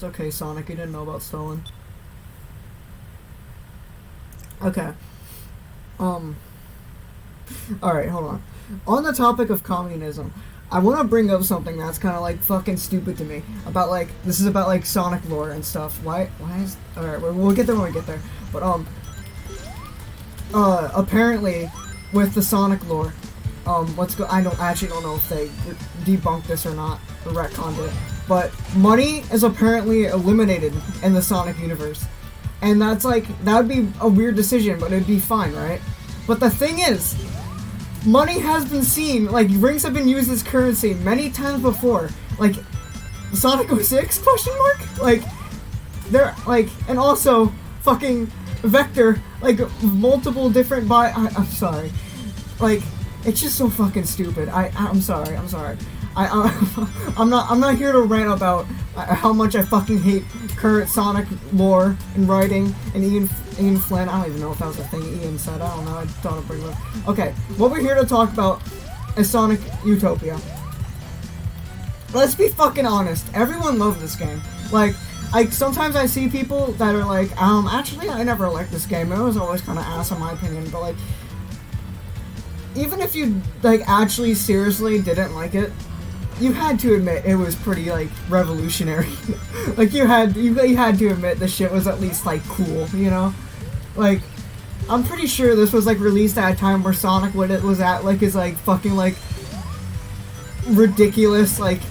It's okay, Sonic, you didn't know about Stalin. Okay. Alright, hold on. On the topic of communism, I want to bring up something that's kind of like fucking stupid to me. About like, this is about like Sonic lore and stuff. Why is, alright, we'll get there when we get there. But, apparently, with the Sonic lore, I don't know if they debunked this or not, or retconned it, but money is apparently eliminated in the Sonic universe. And that's like, that would be a weird decision, but it'd be fine, right? But the thing is, money has been seen, like, rings have been used as currency many times before. Like, Sonic 06, question mark? Like, they're, like, and also, fucking Vector, like, multiple different I'm sorry. Like, it's just so fucking stupid. I'm sorry. I'm not here to rant about how much I fucking hate current Sonic lore and writing and Ian Flynn. I don't even know if that was a thing Ian said. I don't know. I thought I'd bring it up. Okay, what we're here to talk about is Sonic Utopia. Let's be fucking honest. Everyone loved this game. Like, sometimes I see people that are like, actually, I never liked this game. It was always kind of ass in my opinion, but like, even if you, like, actually seriously didn't like it, you had to admit it was pretty, like, revolutionary. Like, you had to admit the shit was at least, like, cool, you know? Like, I'm pretty sure this was, like, released at a time where Sonic, when it was at, like, his, like, fucking, like, ridiculous, like,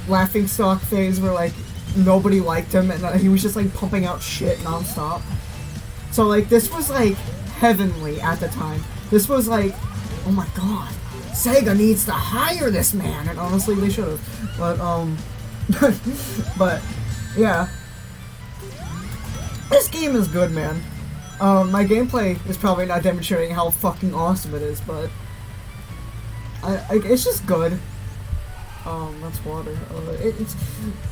laughingstock phase where, like, nobody liked him and he was just, like, pumping out shit nonstop. So, like, this was, like, heavenly at the time. This was, like, oh my god. Sega needs to hire this man, and honestly, they should have. But, but, yeah. This game is good, man. My gameplay is probably not demonstrating how fucking awesome it is, but it's just good. That's water.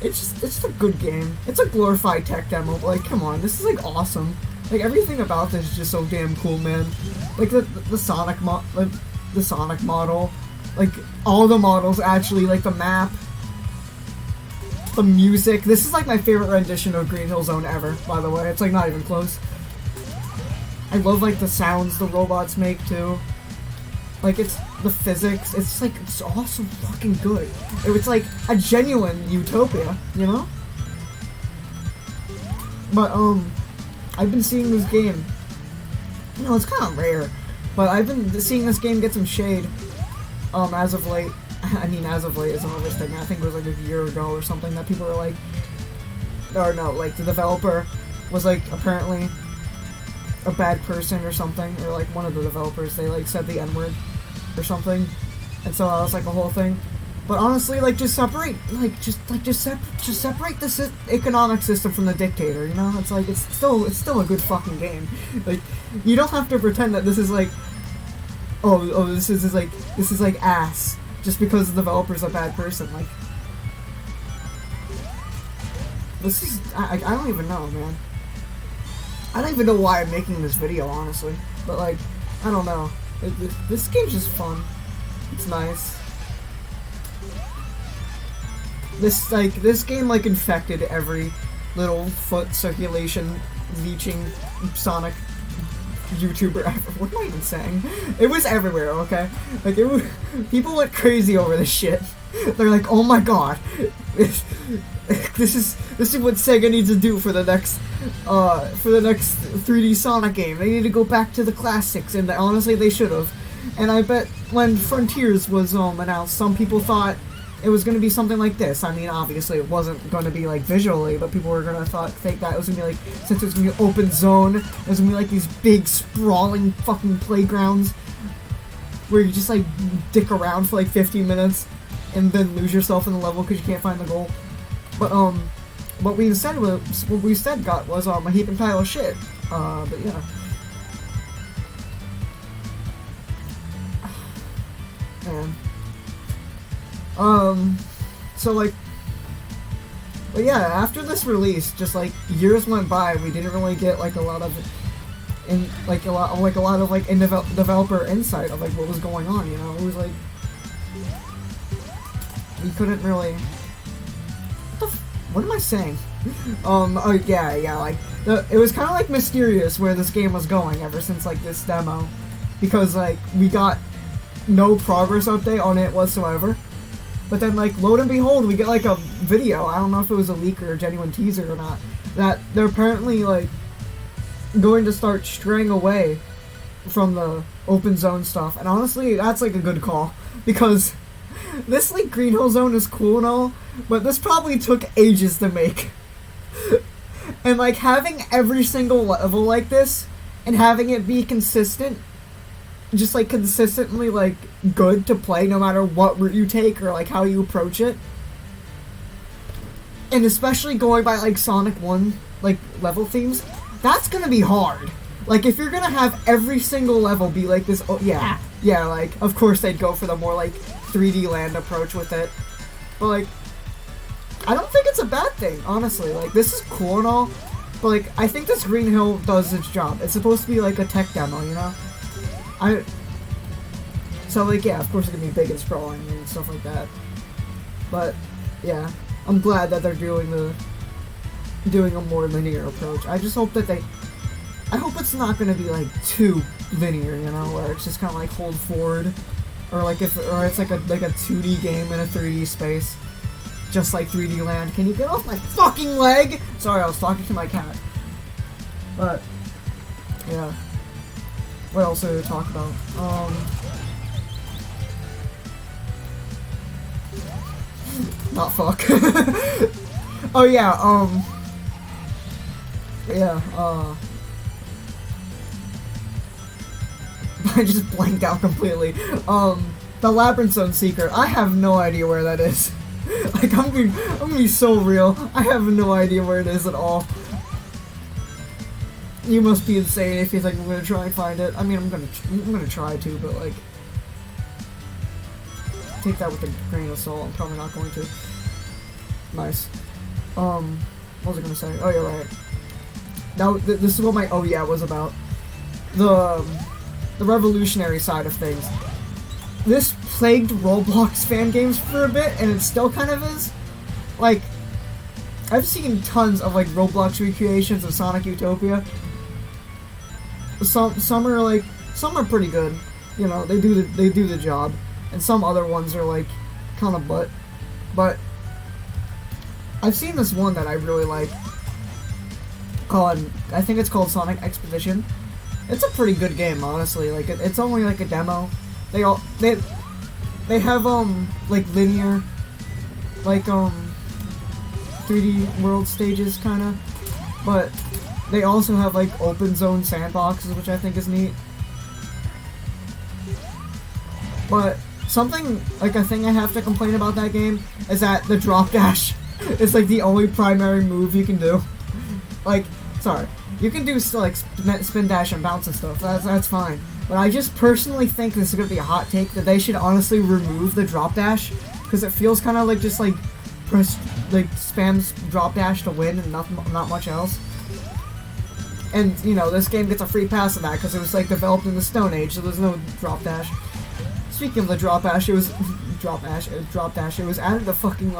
It's just a good game. It's a glorified tech demo, but, like, come on, this is, like, awesome. Like, everything about this is just so damn cool, man. Like, the Sonic the Sonic model, like, all the models actually, like, the map, the music. This is, like, my favorite rendition of Green Hill Zone ever, by the way. It's, like, not even close. I love, like, the sounds the robots make, too. Like, it's the physics. It's, like, it's all so fucking good. It's, like, a genuine utopia, you know? But, I've been seeing this game. You know, it's kind of rare. But I've been seeing this game get some shade, as of late. I mean, as of late is an overstatement. I think it was like a year ago or something that people were like, or no, like the developer was like apparently a bad person or something, or like one of the developers, they like said the N-word or something, and so that was like a whole thing. But honestly, like, just separate, just separate the economic system from the dictator, you know? It's like, it's still a good fucking game. Like, you don't have to pretend that this is like, this is like ass, just because the developer's a bad person. Like, this is, I don't even know, man. I don't even know why I'm making this video, honestly. But, like, I don't know. This game's just fun. It's nice. This game, like, infected every little foot circulation leeching Sonic YouTuber ever. What am I even saying? It was everywhere, okay? Like, people went crazy over this shit. They're like, oh my god, this is what Sega needs to do for the next 3D Sonic game. They need to go back to the classics, and honestly, they should have. And I bet when Frontiers was announced, some people thought it was going to be something like this. I mean, obviously, it wasn't going to be, like, visually, but people were going to think that it was going to be, like, since it was going to be an open zone, it was going to be, like, these big, sprawling fucking playgrounds where you just, like, dick around for, like, 15 minutes and then lose yourself in the level because you can't find the goal. But, what we instead got was, a heaping pile of shit. But, yeah. Man. So, like, but yeah, after this release, just, like, years went by, we didn't really get, like, a lot of developer insight of, like, what was going on, you know? It was, like, we couldn't really, what am I saying? Oh yeah, like it was kind of like mysterious where this game was going ever since like this demo, because like we got no progress update on it whatsoever. But then like lo and behold, we get like a video. I don't know if it was a leak or a genuine teaser or not. That they're apparently like going to start straying away from the open zone stuff, and honestly, that's like a good call, because this like Green Hill Zone is cool and all, but this probably took ages to make. And like having every single level like this and having it be consistent, just like consistently like good to play no matter what route you take or like how you approach it, and especially going by like Sonic 1 like level themes, that's gonna be hard. Like if you're gonna have every single level be like this, oh yeah, like of course they'd go for the more like 3D land approach with it, but like I don't think it's a bad thing, honestly. Like this is cool and all, but like I think this Green Hill does its job. It's supposed to be like a tech demo, you know? So like yeah, of course it's gonna be big and sprawling and stuff like that. But yeah, I'm glad that they're doing a more linear approach. I just hope that I hope it's not gonna be like too linear, you know, where it's just kind of like hold forward, or it's like a 2D game in a 3D space, just like 3D Land. Can you get off my fucking leg? Sorry, I was talking to my cat. But yeah, what else did we talk about? Not fuck. Oh yeah, I just blanked out completely. The Labyrinth Zone Secret. I have no idea where that is. Like, I'm gonna be so real. I have no idea where it is at all. You must be insane if you think I'm gonna try and find it. I mean, I'm gonna try to, but like, take that with a grain of salt. I'm probably not going to. Nice. What was I gonna say? Oh yeah, right. Now this is what my oh yeah was about. The revolutionary side of things. This plagued Roblox fan games for a bit, and it still kind of is. Like, I've seen tons of like Roblox recreations of Sonic Utopia. Some are pretty good, you know. They do the job, and some other ones are like kind of but I've seen this one that I really like I think it's called Sonic Expedition. It's a pretty good game, honestly. Like it's only like a demo. They have like linear, like 3D world stages kinda, but they also have like open zone sandboxes, which I think is neat. But something like a thing I have to complain about that game is that the drop dash is like the only primary move you can do. Like, sorry, you can do like spin dash and bounce and stuff. That's fine. But I just personally think this is gonna be a hot take that they should honestly remove the drop dash, because it feels kind of like just like spams drop dash to win and not much else. And you know, this game gets a free pass of that because it was like developed in the Stone Age, so there's no drop dash. Speaking of the drop dash, it was It was added to fucking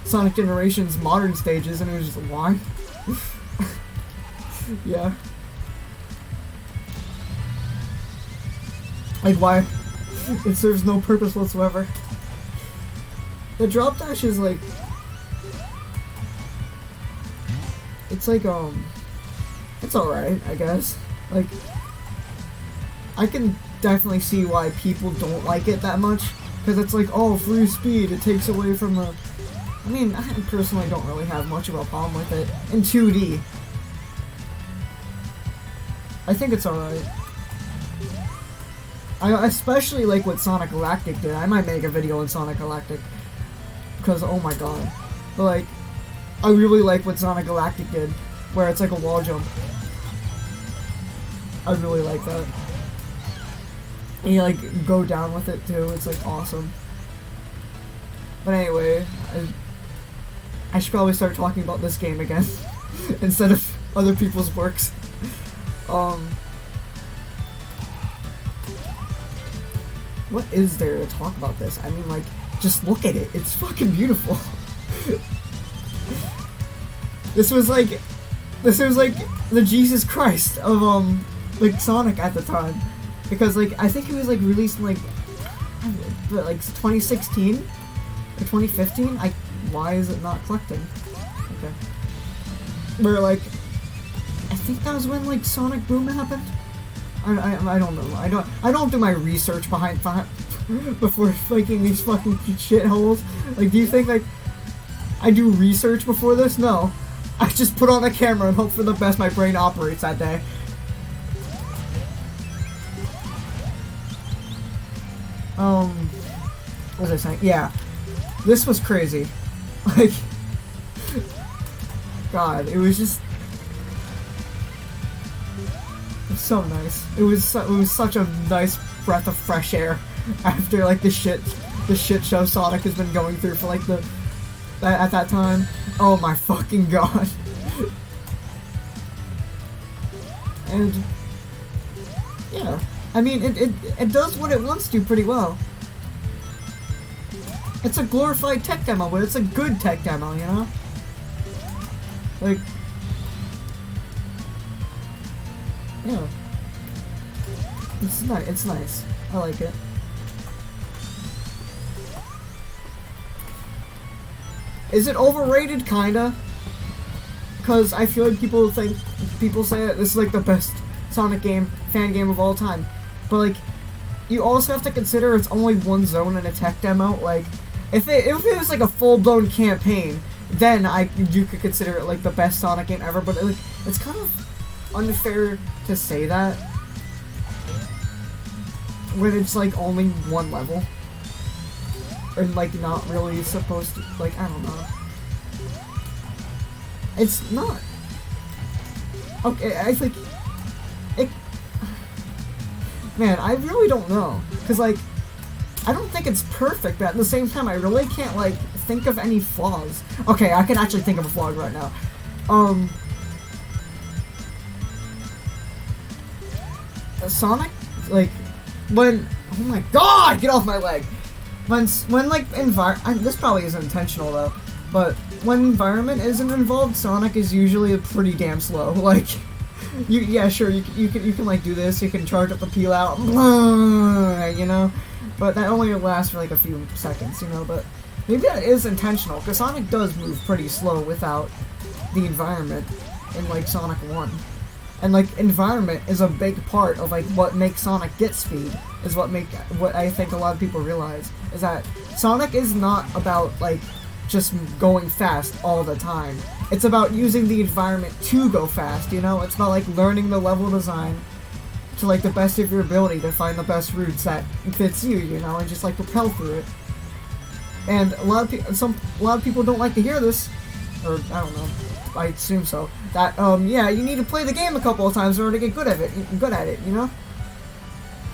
Sonic Generations modern stages, and it was just why? Yeah. Like, why? It serves no purpose whatsoever. The drop dash is like... It's like, it's alright, I guess. Like, I can definitely see why people don't like it that much. Because it's like, oh, free speed, it takes away from the... I mean, I personally don't really have much of a problem with it. In 2D. I think it's alright. I especially like what Sonic Galactic did. I might make a video on Sonic Galactic, because oh my god. But like, I really like what Sonic Galactic did, where it's like a wall jump. I really like that. And you like go down with it too. It's like awesome. But anyway, I should probably start talking about this game again instead of other people's works. What is there to talk about this? I mean, like, just look at it. It's fucking beautiful. This was like the Jesus Christ of like Sonic at the time, because like I think it was like released in like 2016 or 2015. Why is it not collecting? Okay. Where like I think that was when like Sonic Boom happened. I don't know. I don't do my research behind before making these fucking shitholes. Like, do you think like I do research before this? No. I just put on the camera and hope for the best my brain operates that day. What was I saying? Yeah. This was crazy. Like, God, it was just so nice. It was such a nice breath of fresh air after like the shit show Sonic has been going through for like at that time. Oh my fucking god. And yeah, I mean it does what it wants to pretty well. It's a glorified tech demo, but it's a good tech demo, you know? Like, yeah. It's nice. I like it. Is it overrated? Kinda. Because I feel like people say that this is like the best Sonic fan game of all time. But like, you also have to consider it's only one zone in a tech demo. Like, if it was like a full-blown campaign, then you could consider it like the best Sonic game ever. But like, it's kind of unfair to say that when it's like only one level and like not really supposed to, like, I don't know. It's not. Okay, I think it. Man, I really don't know, cause like I don't think it's perfect, but at the same time, I really can't like think of any flaws. Okay, I can actually think of a flaw right now. Sonic, like, when, oh my god, get off my leg! When like, this probably isn't intentional though, but when environment isn't involved, Sonic is usually pretty damn slow. Like, yeah, sure, you can like do this, you can charge up the peel out, you know? But that only lasts for like a few seconds, you know, but maybe that is intentional, because Sonic does move pretty slow without the environment in like Sonic 1. And like, environment is a big part of like what makes Sonic get speed, is what I think a lot of people realize, is that Sonic is not about like just going fast all the time. It's about using the environment to go fast, you know? It's about like learning the level design to like the best of your ability to find the best routes that fits you, you know, and just like propel through it. And a lot of people don't like to hear this, or I don't know, I assume so. That yeah, you need to play the game a couple of times in order to get good at it, you know.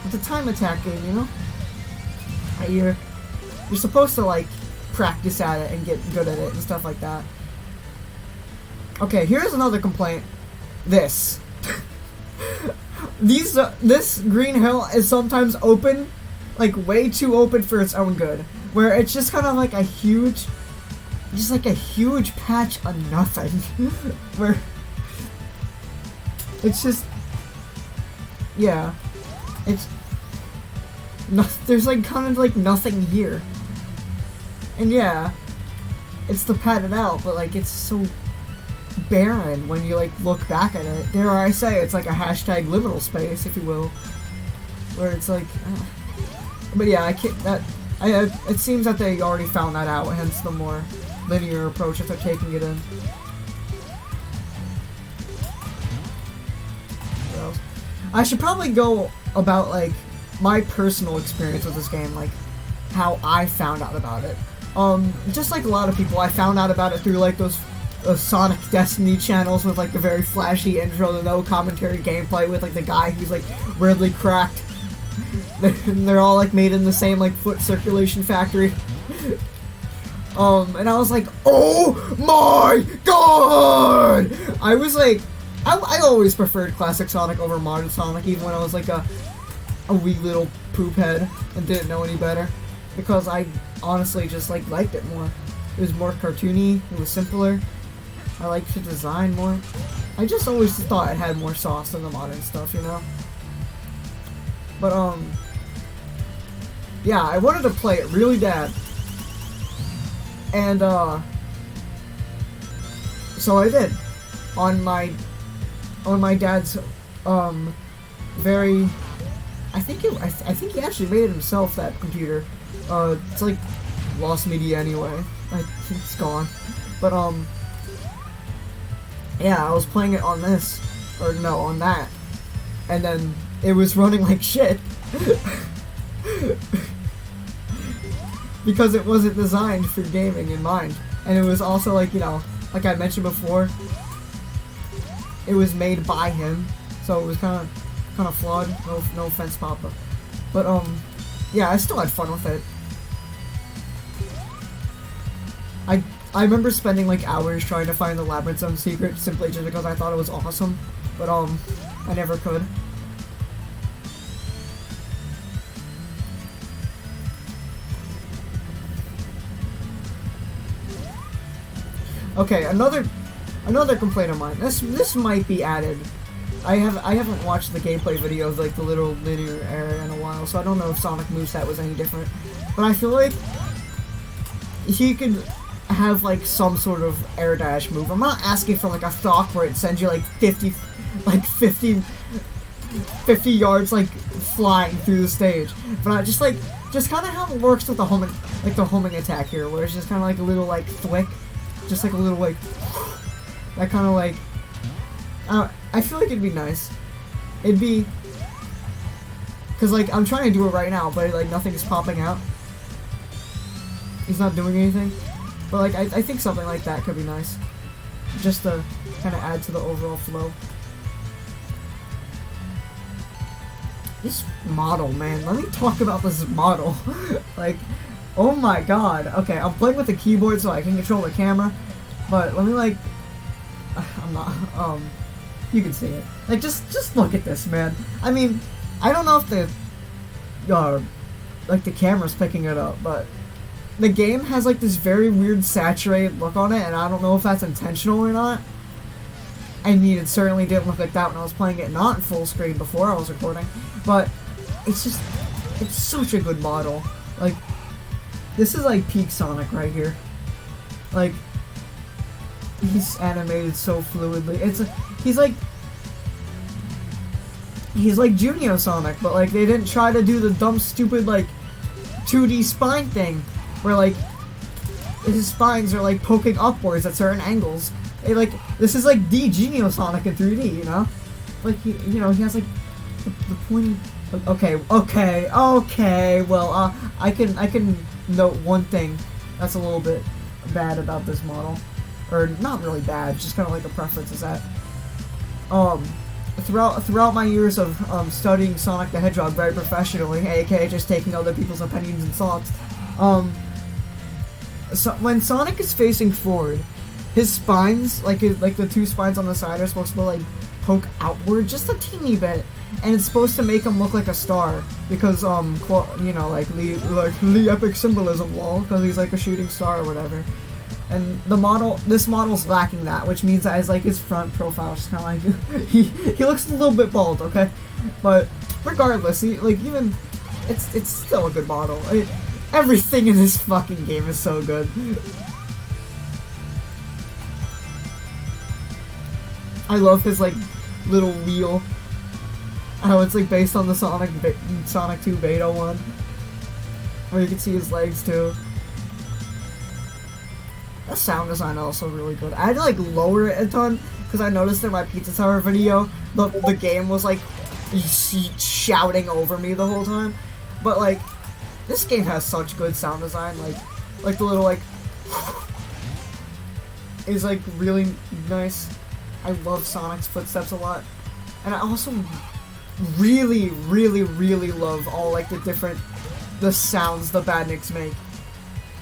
It's a time attack game, you know. You're supposed to like practice at it and get good at it and stuff like that. Okay, here's another complaint. This. This green hill is sometimes open, like way too open for its own good. Where it's just kind of like a huge patch of nothing. Where it's just, yeah, it's there's like kind of like nothing here. And yeah, it's to pad it out, but like it's so barren when you like look back at it. Dare I say, it's like a hashtag liminal space, if you will, where it's like, but yeah, I can't. It seems that they already found that out, hence the more linear approach that they're taking it in. What else? I should probably go about like my personal experience with this game, like how I found out about it. Just like a lot of people, I found out about it through like those Sonic Destiny channels with like the very flashy intro, the no commentary gameplay with like the guy who's like weirdly cracked. They're all like made in the same like foot circulation factory. And I was like, oh my god! I was like, I always preferred classic Sonic over modern Sonic, even when I was like a wee little poop head and didn't know any better, because I honestly just like liked it more. It was more cartoony, it was simpler, I like the design more. I just always thought it had more sauce than the modern stuff, you know? But, yeah, I wanted to play it really bad. And, so I did. On my dad's, very... I think he actually made it himself, that computer. It's like lost media anyway. It's gone. But, yeah, I was playing it on this. Or no, on that. And then it was running like shit. Because it wasn't designed for gaming in mind. And it was also like, you know, like I mentioned before, it was made by him. So it was kind of flawed. No offense, Papa. But, yeah, I still had fun with it. I remember spending like hours trying to find the Labyrinth Zone secret simply just because I thought it was awesome. But, I never could. Okay, another complaint of mine. This might be added. I haven't watched the gameplay videos, like the little linear area, in a while, so I don't know if Sonic moveset was any different. But I feel like he could have like some sort of air dash move. I'm not asking for like a stock where it sends you like 50 yards like flying through the stage. But I just kind of how it works with the homing attack here, where it's just kind of like a little like flick. Just like a little like that kind of like I feel like it'd be nice. It'd be because like I'm trying to do it right now, but like nothing's popping out. He's not doing anything. But like I think something like that could be nice, just to kind of add to the overall flow. This model, man. Let me talk about this model. Like. Oh my god. Okay, I'm playing with the keyboard so I can control the camera. But let me like... I'm not... You can see it. Like, just look at this, man. I mean, I don't know if the... like, the camera's picking it up, but... The game has, like, this very weird saturated look on it, and I don't know if that's intentional or not. I mean, it certainly didn't look like that when I was playing it not in full screen before I was recording. But, it's just... It's such a good model. Like... This is like peak Sonic right here. Like, he's animated so fluidly. He's like Junior Sonic, but like they didn't try to do the dumb, stupid like 2D spine thing, where like his spines are like poking upwards at certain angles. This is like the Genio Sonic in 3D, you know? Like he has like the pointy. Okay. Well, I can note one thing that's a little bit bad about this model, or not really bad, just kind of like a preference, is that throughout my years of studying Sonic the Hedgehog very professionally, aka just taking other people's opinions and thoughts, so when Sonic is facing forward, his spines, like the two spines on the side, are supposed to like poke outward just a teeny bit. And it's supposed to make him look like a star, because, you know, like the epic symbolism lol, because he's like a shooting star or whatever. And this model's lacking that, which means that his front profile is just kind of like, he looks a little bit bald, okay? But, regardless, it's still a good model. Everything in this fucking game is so good. I love his, like, little wheel. How it's like based on the Sonic 2 beta one, where you can see his legs too. The sound design also really good. I had to like lower it a ton because I noticed in my Pizza Tower video the game was like shouting over me the whole time. But like this game has such good sound design. Like the little like is like really nice. I love Sonic's footsteps a lot, and I also really love all like the sounds the Badniks make.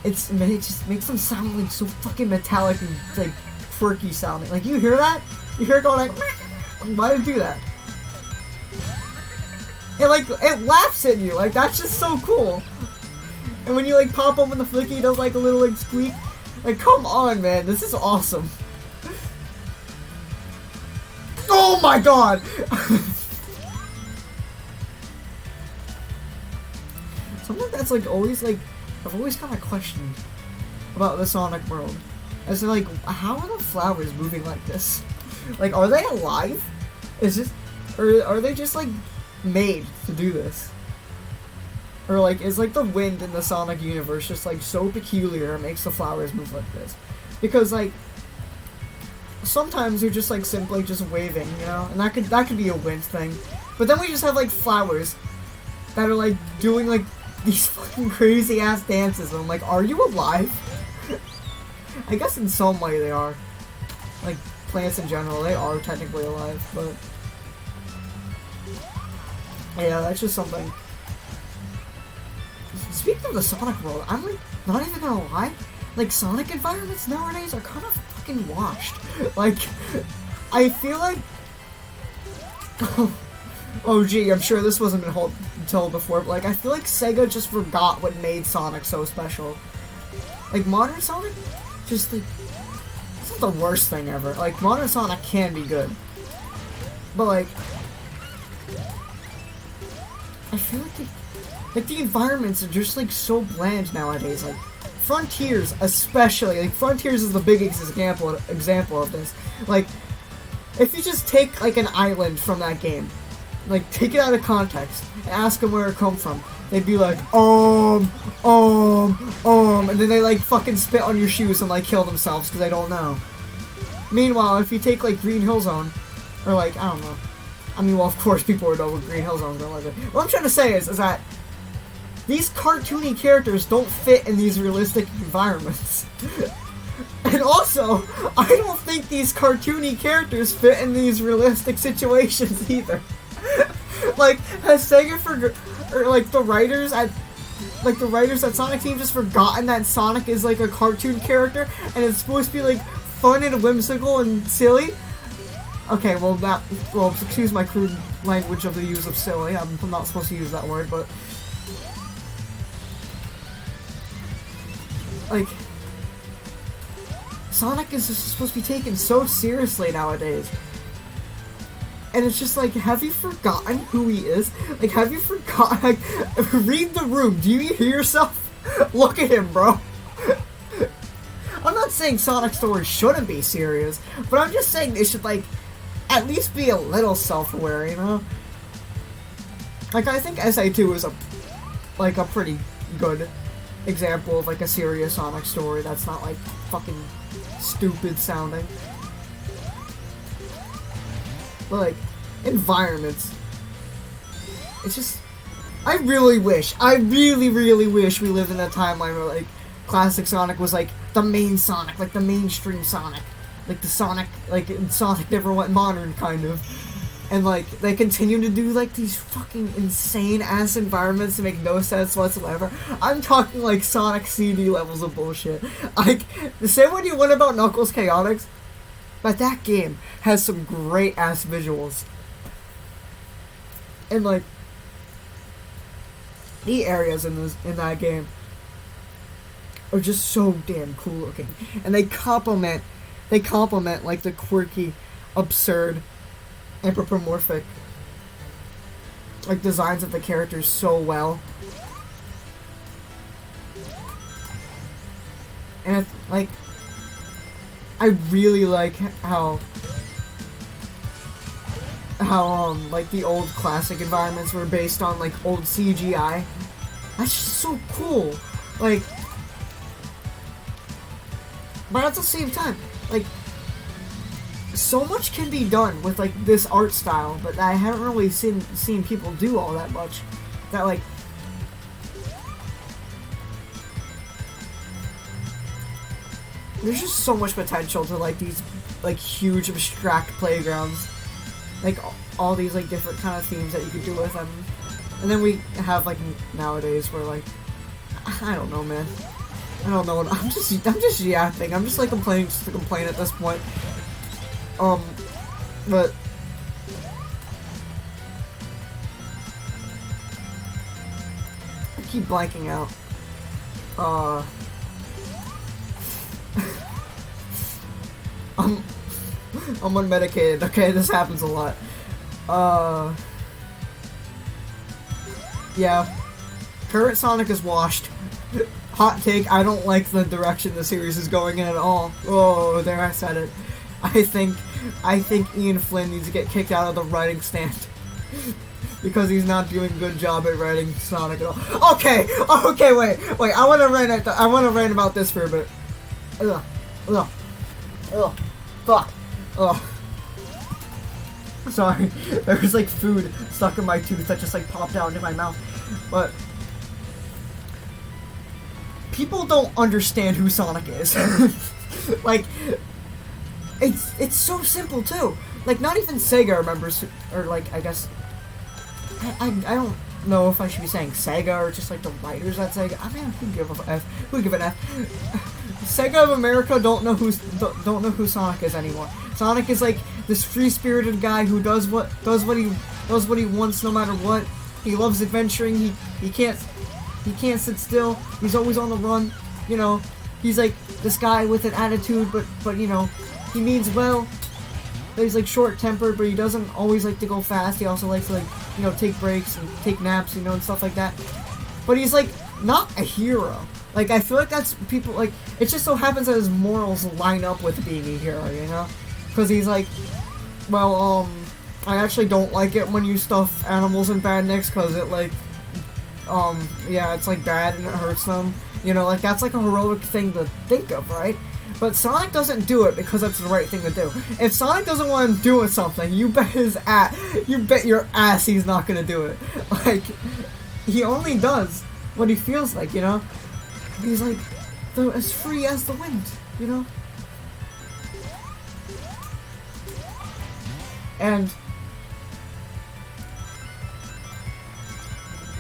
It just makes them sound like so fucking metallic and like quirky sounding. Like you hear that? You hear it going like, why did it do that? It laughs at you. Like that's just so cool. And when you like pop open the flicky, it does like a little like squeak. Like come on, man, this is awesome. Oh my god! Something that's like always like I've always kind of questioned about the Sonic world. As in, like, how are the flowers moving like this? Like, are they alive? Is this, or are they just like made to do this? Or like, is like the wind in the Sonic universe just like so peculiar it makes the flowers move like this? Because like sometimes you're just like simply just waving, you know, and that could be a wind thing. But then we just have like flowers that are like doing like these fucking crazy ass dances. And I'm like, are you alive? I guess in some way they are. Like plants in general, they are technically alive, but yeah, that's just something. Speaking of the Sonic world, I'm like not even gonna lie. Like Sonic environments nowadays are kind of fucking washed. Like, I feel like. Oh gee, I'm sure this wasn't been told before, but like I feel like Sega just forgot what made Sonic so special. Like modern Sonic, just like it's not the worst thing ever. Like modern Sonic can be good, but like I feel like the environments are just like so bland nowadays. Like Frontiers, especially, like Frontiers is the biggest example of this. Like if you just take like an island from that game, like take it out of context and ask them where it come from, they'd be like, and then they like fucking spit on your shoes and like kill themselves because they don't know. Meanwhile, if you take like Green Hill Zone, or like, I don't know. I mean, well, of course people would know what Green Hill Zone is like. What I'm trying to say is that these cartoony characters don't fit in these realistic environments. And also, I don't think these cartoony characters fit in these realistic situations either. Like, has Sega or like the writers at Sonic Team just forgotten that Sonic is like a cartoon character and it's supposed to be like fun and whimsical and silly? Okay, well excuse my crude language of the use of silly. I'm not supposed to use that word, but like Sonic is just supposed to be taken so seriously nowadays. And it's just like, have you forgotten who he is? Like, have you forgotten? Like, read the room. Do you hear yourself? Look at him, bro. I'm not saying Sonic stories shouldn't be serious, but I'm just saying they should, like, at least be a little self-aware, you know? Like, I think SA2 is a pretty good example of, like, a serious Sonic story that's not, like, fucking stupid sounding. But, like, environments. It's just, I really wish we lived in a timeline where, like, classic Sonic was, like, the main Sonic, like, the mainstream Sonic. Like, the Sonic, like, Sonic Never Went Modern, kind of. And, like, they continue to do, like, these fucking insane-ass environments that make no sense whatsoever. I'm talking, like, Sonic CD levels of bullshit. Like, the same way you went about Knuckles Chaotix, but that game has some great-ass visuals. And, like, the areas in that game are just so damn cool looking. And they complement, like, the quirky, absurd, anthropomorphic, like, designs of the characters so well. And, like, I really like how like, the old classic environments were based on, like, old CGI. That's just so cool. Like, but at the same time, like, so much can be done with, like, this art style, but I haven't really seen people do all that much. That, like, there's just so much potential to, like, these, like, huge abstract playgrounds. Like, all these, like, different kind of themes that you could do with them. And then we have, like, nowadays where, like, I don't know, man. I don't know. I'm just yapping. I'm just, like, complaining just to complain at this point. But I keep blanking out. I'm unmedicated. Okay, this happens a lot. Yeah. Current Sonic is washed. Hot take, I don't like the direction the series is going in at all. Oh, there I said it. I think Ian Flynn needs to get kicked out of the writing stand. Because he's not doing a good job at writing Sonic at all. Okay, wait. I want to rant about this for a bit. Fuck. Sorry, there was like food stuck in my tooth that just like popped out into my mouth. But people don't understand who Sonic is. Like, it's so simple too. Like, not even Sega remembers, or like, I guess, I don't know if I should be saying Sega or just like the writers at Sega. I mean, who give an F? Sega of America don't know who Sonic is anymore. Sonic is like this free-spirited guy who does what he wants no matter what. He loves adventuring. He can't sit still. He's always on the run. You know, he's like this guy with an attitude, but you know, he means well. He's like short-tempered, but he doesn't always like to go fast. He also likes to, like, you know, take breaks and take naps, you know, and stuff like that. But he's like not a hero. Like, I feel like that's people, like, it just so happens that his morals line up with being a hero, you know? Because he's like, well, I actually don't like it when you stuff animals in badniks, because it, like, yeah, it's, like, bad and it hurts them. You know, like, that's, like, a heroic thing to think of, right? But Sonic doesn't do it because that's the right thing to do. If Sonic doesn't want to do something, you bet your ass he's not gonna do it. Like, he only does what he feels like, you know? He's like, as free as the wind, you know? And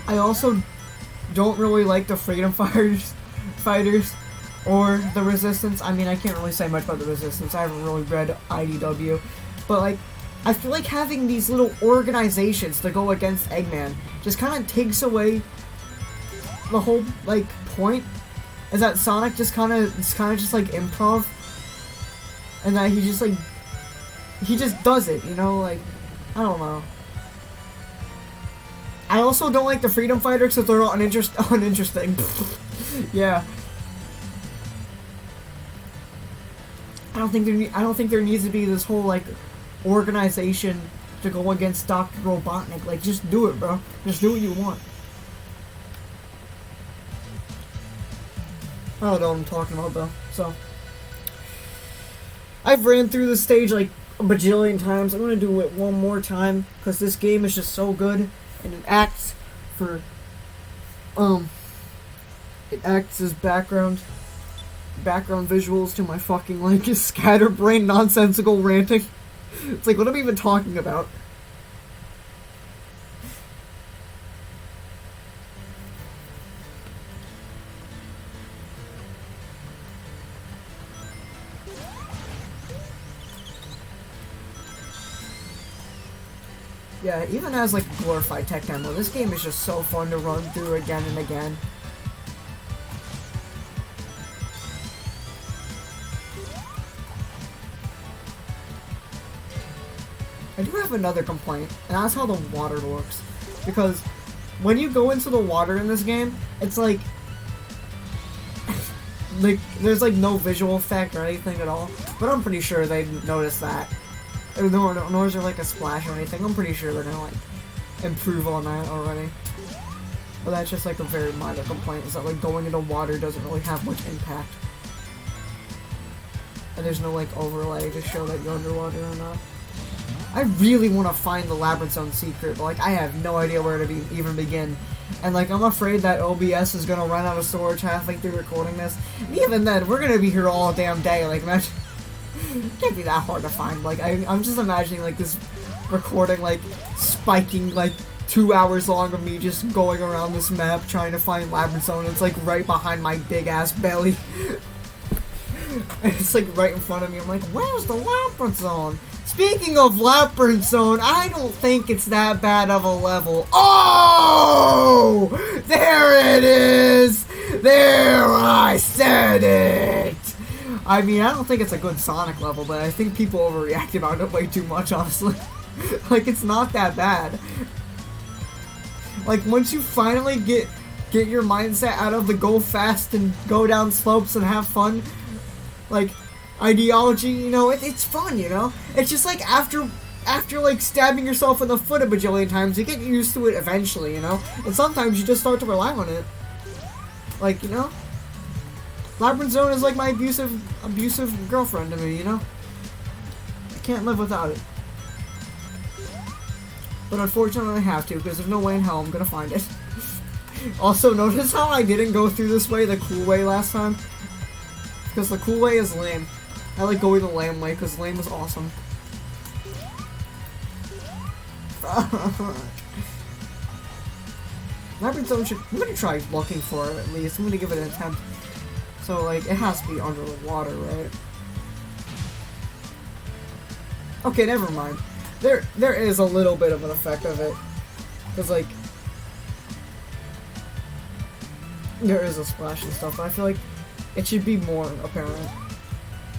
I also don't really like the Freedom Fighters or the Resistance. I mean, I can't really say much about the Resistance. I haven't really read IDW. But, like, I feel like having these little organizations to go against Eggman just kind of takes away the whole, like, point. Is that Sonic just kind of just, like, improv. And that he just, like, he just does it, you know? Like, I don't know. I also don't like the Freedom Fighters because they're uninteresting. Yeah. I don't think there needs to be this whole, like, organization to go against Dr. Robotnik. Like, just do it, bro. Just do what you want. I don't know what I'm talking about, though. So, I've ran through this stage, like, a bajillion times. I'm gonna do it one more time, because this game is just so good, and it acts as background visuals to my fucking, like, scatterbrained, nonsensical ranting. It's like, what am I even talking about? Yeah, even as, like, glorified tech demo, this game is just so fun to run through again and again. I do have another complaint, and that's how the water works. Because when you go into the water in this game, it's like, there's like no visual effect or anything at all. But I'm pretty sure they noticed that. Nor is there like a splash or anything. I'm pretty sure they're gonna like improve on that already. But that's just like a very minor complaint, is that like going into water doesn't really have much impact. And there's no like overlay to show that you're underwater or not. I really want to find the Labyrinth Zone secret, but like I have no idea where to even begin. And like I'm afraid that OBS is gonna run out of storage halfway through recording this. And even then, we're gonna be here all damn day. Like, imagine, it can't be that hard to find. Like I'm just imagining like this recording like spiking like 2 hours long of me just going around this map trying to find Labyrinth Zone. It's like right behind my big ass belly. And it's like right in front of me. I'm like, where's the Labyrinth Zone? Speaking of Labyrinth Zone, I don't think it's that bad of a level. Oh! There it is! There, I said it! I mean, I don't think it's a good Sonic level, but I think people overreact about it way too much, honestly. Like, it's not that bad. Like, once you finally get your mindset out of the go fast and go down slopes and have fun, like, ideology, you know, it's fun, you know? It's just like after like stabbing yourself in the foot a bajillion times, you get used to it eventually, you know? And sometimes you just start to rely on it. Like, you know? Labyrinth Zone is like my abusive girlfriend to me, you know? I can't live without it. But unfortunately I have to, because there's no way in hell I'm gonna find it. Also, notice how I didn't go through this way, the cool way, last time? Because the cool way is lame. I like going the lame way, because lame is awesome. Labyrinth Zone should... I'm gonna try looking for it, at least. I'm gonna give it an attempt. So, like, it has to be under the water, right? Okay, never mind. There is a little bit of an effect of it. Because, like... there is a splash and stuff, but I feel like it should be more apparent.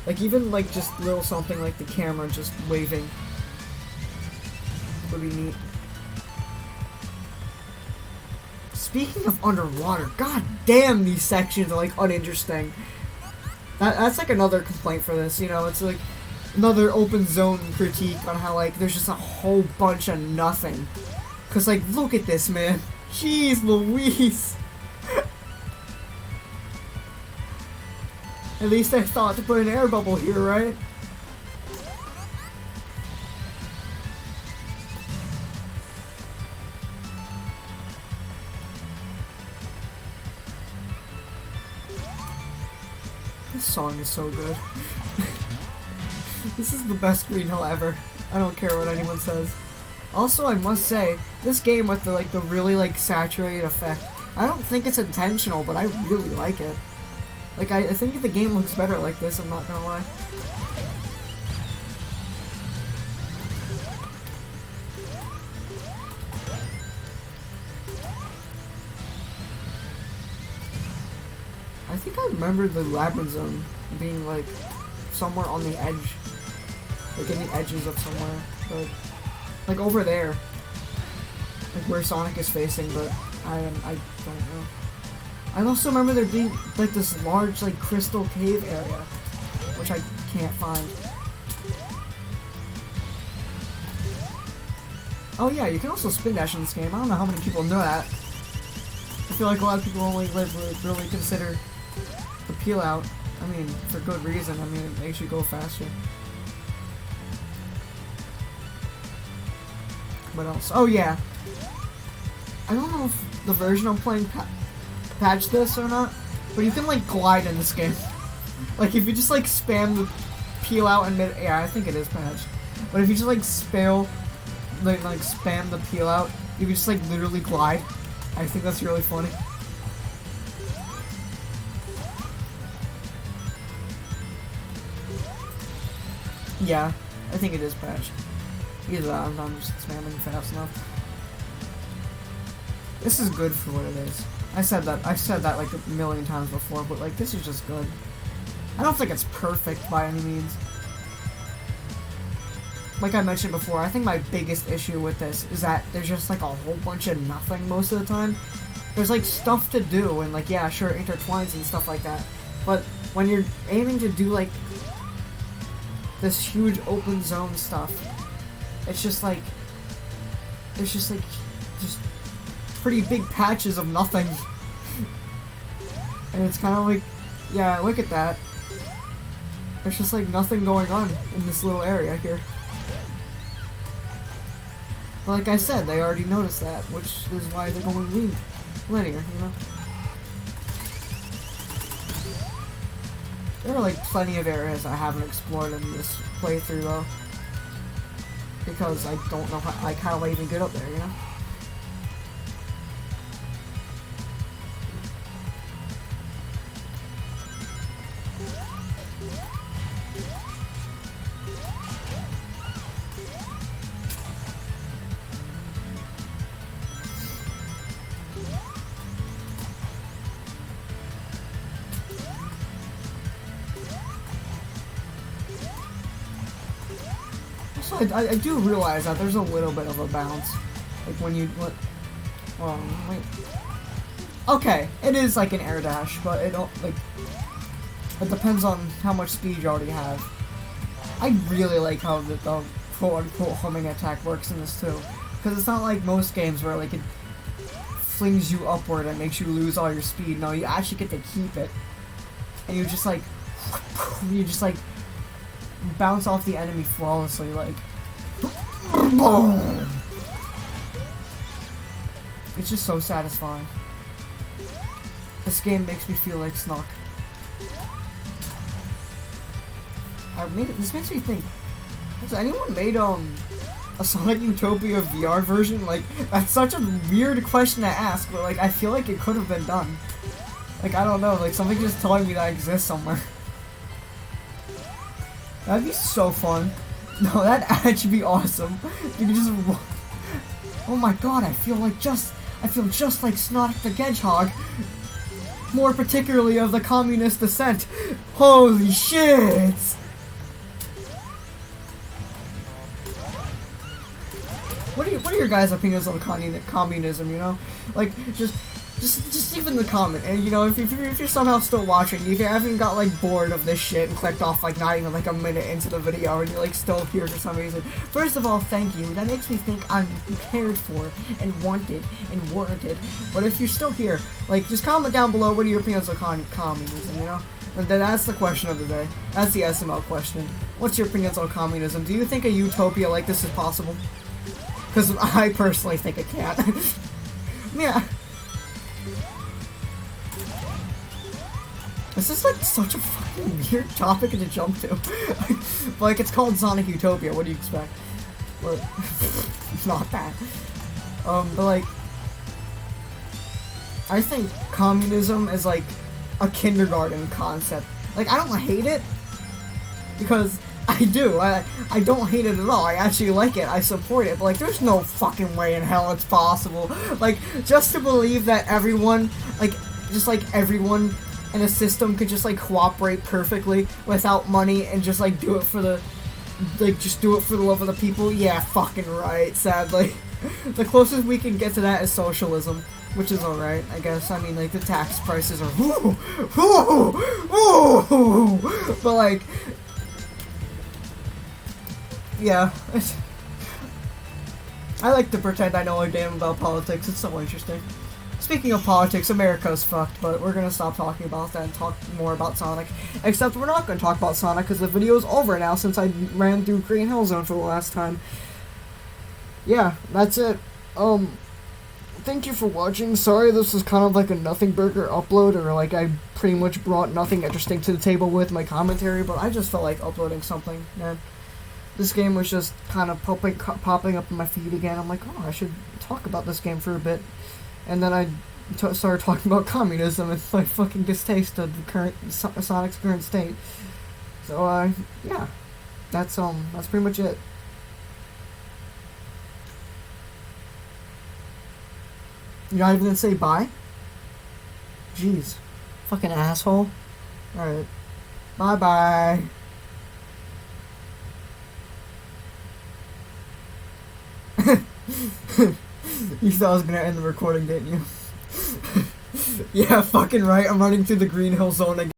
Like, even, like, just little something like the camera just waving would be neat. Speaking of underwater, god damn, these sections are, like, uninteresting. That's, like, another complaint for this, you know? It's, like, another open zone critique on how, like, there's just a whole bunch of nothing. Because, like, look at this, man. Jeez Louise. At least I thought to put an air bubble here, right? This song is so good. This is the best Green Hill ever. I don't care what anyone says. Also, I must say, this game with the like the really like saturated effect, I don't think it's intentional, but I really like it. Like, I think the game looks better like this, I'm not gonna lie. I think I remember the Labyrinth Zone being, like, somewhere on the edge. Like, in the edges of somewhere. But, like, over there. Like, where Sonic is facing, but I don't know. I also remember there being, like, this large, like, crystal cave area, which I can't find. Oh yeah, you can also spin dash in this game. I don't know how many people know that. I feel like a lot of people only really consider the peel out. I mean, for good reason. I mean, it makes you go faster. What else? Oh yeah. I don't know if the version I'm playing patched this or not, but you can like glide in this game. Like if you just like spam the peel out and yeah, I think it is patched. But if you just like spam the peel out, you can just like literally glide. I think that's really funny. Yeah, I think it is patched. Either that, I'm just spamming fast enough. This is good for what it is. I've said that like a million times before, but like this is just good. I don't think it's perfect by any means. Like I mentioned before, I think my biggest issue with this is that there's just like a whole bunch of nothing most of the time. There's like stuff to do and like yeah, sure, intertwines and stuff like that. But when you're aiming to do like this huge open zone stuff, it's just like there's just pretty big patches of nothing. And it's kind of like, yeah, look at that. There's just like nothing going on in this little area here. But like I said, they already noticed that, which is why they're going linear, you know? There are like plenty of areas I haven't explored in this playthrough though. Because I don't know how I even get up there, you know? also, I do realize that there's a little bit of a bounce. Like when you, wait. Okay, it is like an air dash, but it don't, like, it depends on how much speed you already have. I really like how the quote-unquote homing attack works in this too. Because it's not like most games where like it flings you upward and makes you lose all your speed. No, you actually get to keep it. And you just like bounce off the enemy flawlessly, like boom. It's just so satisfying. This game makes me feel like Snuck. This makes me think, has anyone made a Sonic Utopia VR version? Like, that's such a weird question to ask, but like I feel like it could have been done. Like, I don't know, like something just telling me that exists somewhere. That'd be so fun. No, that'd actually be awesome. You could just, oh my god, I feel just like Sonic the Hedgehog. More particularly of the communist descent. Holy shit! What are your guys' opinions on communism, you know? Like, just leave in the comment, and you know, if you're somehow still watching, if you haven't got like bored of this shit and clicked off like not even like a minute into the video and you're like still here for some reason, first of all, thank you. That makes me think I'm cared for and wanted and warranted. But if you're still here, like, just comment down below what are your opinions on communism, you know? And then that's the question of the day. That's the SML question. What's your opinions on communism? Do you think a utopia like this is possible? Because I personally think it can't. Yeah. This is like such a fucking weird topic to jump to. But like, it's called Sonic Utopia, what do you expect? But, not that. But like, I think communism is like a kindergarten concept. Like, I don't hate it, because I do. I don't hate it at all. I actually like it. I support it. But like, there's no fucking way in hell it's possible. Like, just to believe that everyone, like, just like everyone in a system could just like cooperate perfectly without money and just like do it for the, like, just do it for the love of the people. Yeah, fucking right. Sadly, the closest we can get to that is socialism, which is alright, I guess. I mean, like, the tax prices are but like, yeah, I like to pretend I know a damn about politics. It's so interesting. Speaking of politics, America's fucked, but we're gonna stop talking about that and talk more about Sonic. Except we're not gonna talk about Sonic because the video's over now since I ran through Green Hill Zone for the last time. Yeah, that's it. Thank you for watching. Sorry this was kind of like a nothing burger upload, or like I pretty much brought nothing interesting to the table with my commentary, but I just felt like uploading something, man. This game was just kind of popping up in my feed again. I'm like, oh, I should talk about this game for a bit. And then I started talking about communism and my fucking distaste of the current Sonic's current state. So, yeah, that's pretty much it. You're not even gonna say bye? Jeez, fucking asshole. All right, bye bye. You thought I was gonna end the recording, didn't you? Yeah, fucking right. I'm running through the Green Hill Zone again.